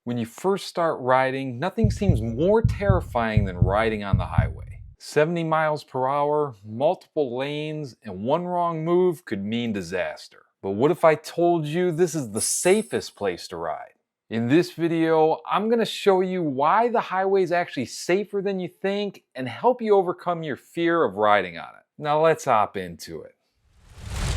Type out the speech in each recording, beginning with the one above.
When you first start riding, nothing seems more terrifying than riding on the highway. 70 miles per hour, multiple lanes, and one wrong move could mean disaster. But what if I told you this is the safest place to ride? In this video, I'm going to show you why the highway is actually safer than you think and help you overcome your fear of riding on it. Now let's hop into it.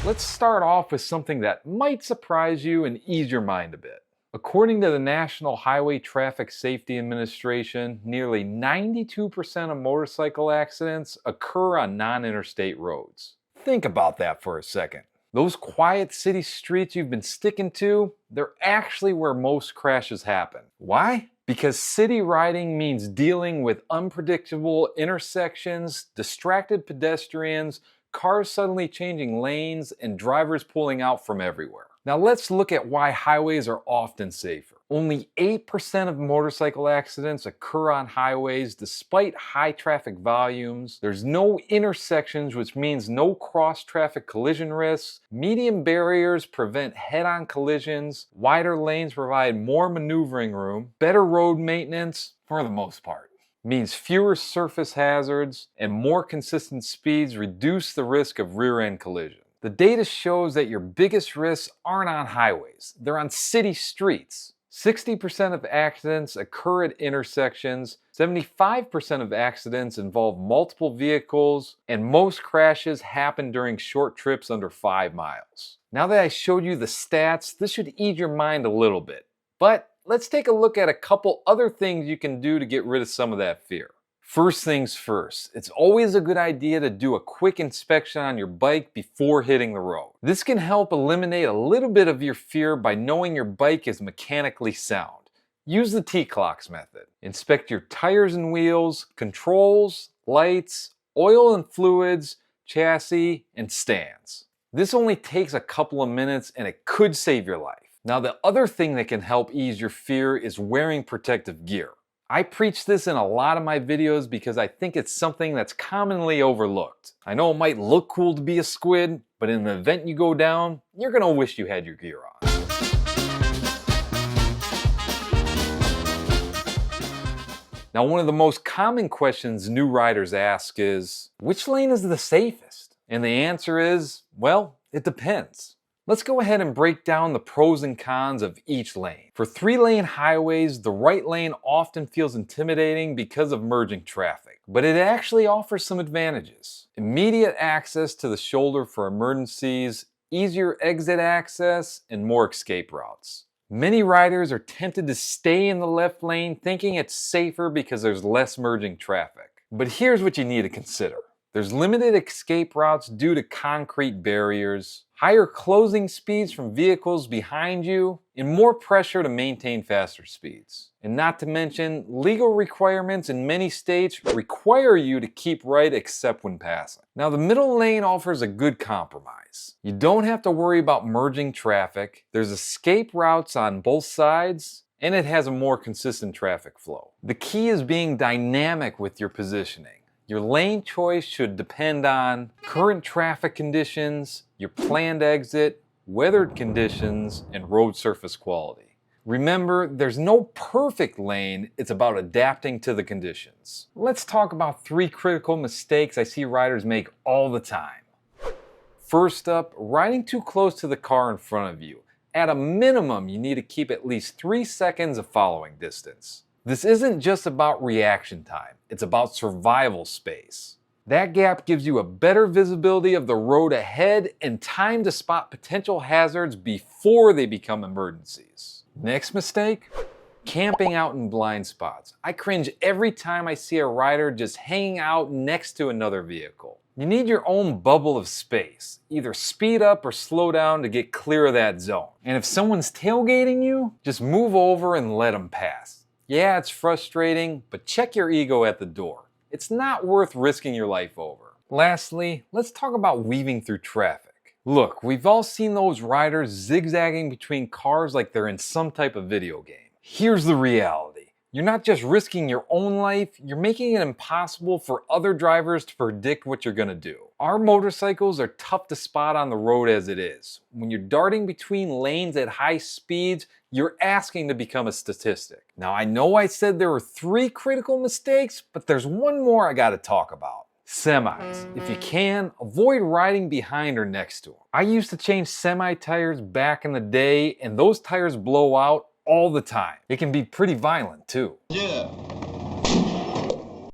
Let's start off with something that might surprise you and ease your mind a bit. According to the National Highway Traffic Safety Administration, nearly 92% of motorcycle accidents occur on non-interstate roads. Think about that for a second. Those quiet city streets you've been sticking to, they're actually where most crashes happen. Why? Because city riding means dealing with unpredictable intersections, distracted pedestrians, cars suddenly changing lanes, and drivers pulling out from everywhere. Now let's look at why highways are often safer. Only 8% of motorcycle accidents occur on highways despite high traffic volumes. There's no intersections, which means no cross-traffic collision risks. Median barriers prevent head-on collisions. Wider lanes provide more maneuvering room. Better road maintenance, for the most part, means fewer surface hazards, and more consistent speeds reduce the risk of rear-end collision. The data shows that your biggest risks aren't on highways, they're on city streets. 60% of accidents occur at intersections, 75% of accidents involve multiple vehicles, and most crashes happen during short trips under 5 miles. Now that I showed you the stats, this should ease your mind a little bit. But let's take a look at a couple other things you can do to get rid of some of that fear. First things first, it's always a good idea to do a quick inspection on your bike before hitting the road. This can help eliminate a little bit of your fear by knowing your bike is mechanically sound. Use the T-Clocks method. Inspect your tires and wheels, controls, lights, oil and fluids, chassis, and stands. This only takes a couple of minutes and it could save your life. Now the other thing that can help ease your fear is wearing protective gear. I preach this in a lot of my videos because I think it's something that's commonly overlooked. I know it might look cool to be a squid, but in the event you go down, you're gonna wish you had your gear on. Now, one of the most common questions new riders ask is, which lane is the safest? And the answer is, well, it depends. Let's go ahead and break down the pros and cons of each lane. For 3-lane highways, the right lane often feels intimidating because of merging traffic, but it actually offers some advantages. Immediate access to the shoulder for emergencies, easier exit access, and more escape routes. Many riders are tempted to stay in the left lane thinking it's safer because there's less merging traffic. But here's what you need to consider. There's limited escape routes due to concrete barriers, higher closing speeds from vehicles behind you, and more pressure to maintain faster speeds. And not to mention, legal requirements in many states require you to keep right except when passing. Now the middle lane offers a good compromise. You don't have to worry about merging traffic, there's escape routes on both sides, and it has a more consistent traffic flow. The key is being dynamic with your positioning. Your lane choice should depend on current traffic conditions, your planned exit, weathered conditions, and road surface quality. Remember, there's no perfect lane, it's about adapting to the conditions. Let's talk about 3 critical mistakes I see riders make all the time. First up, riding too close to the car in front of you. At a minimum, you need to keep at least 3 seconds of following distance. This isn't just about reaction time, it's about survival space. That gap gives you a better visibility of the road ahead and time to spot potential hazards before they become emergencies. Next mistake? Camping out in blind spots. I cringe every time I see a rider just hanging out next to another vehicle. You need your own bubble of space. Either speed up or slow down to get clear of that zone. And if someone's tailgating you, just move over and let them pass. Yeah, it's frustrating, but check your ego at the door. It's not worth risking your life over. Lastly, let's talk about weaving through traffic. Look, we've all seen those riders zigzagging between cars like they're in some type of video game. Here's the reality. You're not just risking your own life, you're making it impossible for other drivers to predict what you're gonna do. Our motorcycles are tough to spot on the road as it is. When you're darting between lanes at high speeds, you're asking to become a statistic. Now, I know I said there were 3 critical mistakes, but there's one more I gotta talk about. Semis. If you can, avoid riding behind or next to them. I used to change semi tires back in the day, and those tires blow out all the time. It can be pretty violent too. Yeah.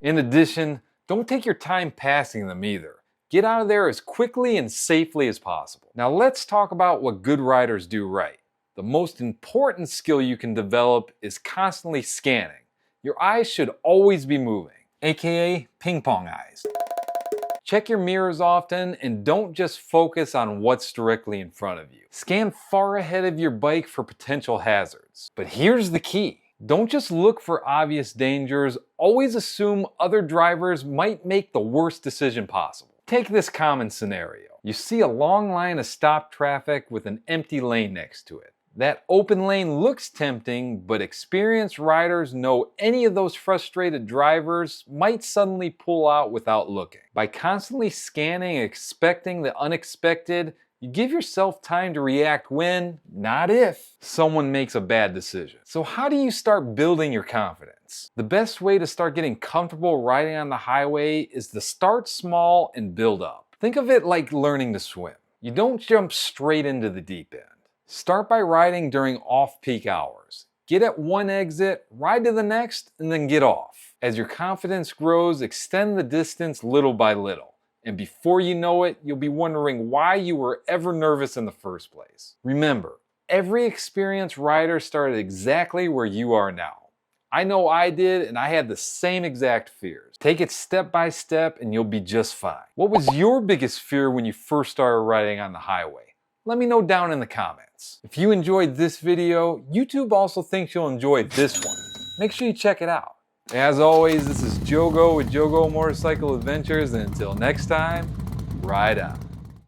In addition, don't take your time passing them either. Get out of there as quickly and safely as possible. Now let's talk about what good riders do right. The most important skill you can develop is constantly scanning. Your eyes should always be moving, aka ping pong eyes. Check your mirrors often and don't just focus on what's directly in front of you. Scan far ahead of your bike for potential hazards. But here's the key. Don't just look for obvious dangers, always assume other drivers might make the worst decision possible. Take this common scenario. You see a long line of stopped traffic with an empty lane next to it. That open lane looks tempting, but experienced riders know any of those frustrated drivers might suddenly pull out without looking. By constantly scanning and expecting the unexpected, you give yourself time to react when, not if, someone makes a bad decision. So how do you start building your confidence? The best way to start getting comfortable riding on the highway is to start small and build up. Think of it like learning to swim. You don't jump straight into the deep end. Start by riding during off-peak hours. Get at one exit, ride to the next, and then get off. As your confidence grows, extend the distance little by little. And before you know it, you'll be wondering why you were ever nervous in the first place. Remember, every experienced rider started exactly where you are now. I know I did, and I had the same exact fears. Take it step by step, and you'll be just fine. What was your biggest fear when you first started riding on the highway? Let me know down in the comments. If you enjoyed this video, YouTube also thinks you'll enjoy this one. Make sure you check it out. As always, this is Jogo with Jogo Motorcycle Adventures, and until next time, ride on.